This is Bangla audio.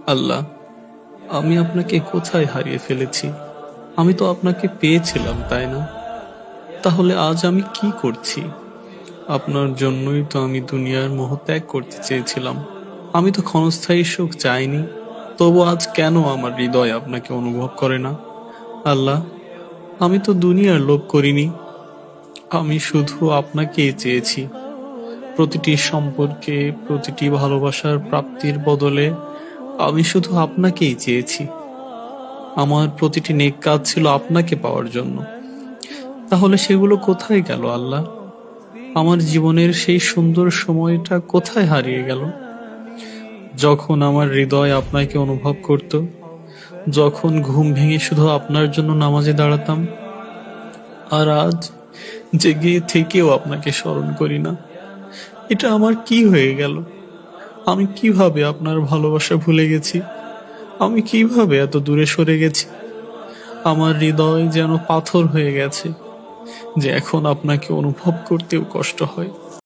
আল্লাহ, আমি আপনাকে কোথায় হারিয়ে ফেলেছি? আমি তো আপনাকে পেয়েছিলাম, তাই না? তাহলে আজ আমি কি করছি? আপনার জন্যই তো আমি দুনিয়ার মোহ ত্যাগ করতে চেয়েছিলাম। আমি তো ক্ষণস্থায়ী সুখ চাইনি। তবু আজ কেন আমার হৃদয় আপনাকে অনুভব করে না? আল্লাহ, আমি তো দুনিয়ার লোভ করিনি। আমি শুধু আপনাকেই চেয়েছি। প্রতিটি সম্পর্কে, প্রতিটি ভালোবাসার প্রাপ্তির বদলে আমি শুধু আপনাকেই চেয়েছি। আমার প্রতিটি নেক কাজ ছিল আপনাকে পাওয়ার জন্য। তাহলে সেগুলো কোথায় গেল আল্লাহ? আমার জীবনের সেই সুন্দর সময়টা কোথায় হারিয়ে গেল? যখন আমার হৃদয় আপনাকে অনুভব করত, যখন ঘুম ভেঙে শুধু আপনার জন্য নামাজে দাঁড়াতাম। আর আজ জেগে থেকেও আপনাকে স্মরণ করি না। এটা আমার কি হয়ে গেল? আমি কিভাবে আপনার ভালোবাসা ভুলে গেছি? আমি কিভাবে এত দূরে সরে গেছি? আমার হৃদয় যেন পাথর হয়ে গেছে, যে এখন আপনাকে অনুভব করতেও কষ্ট হয়।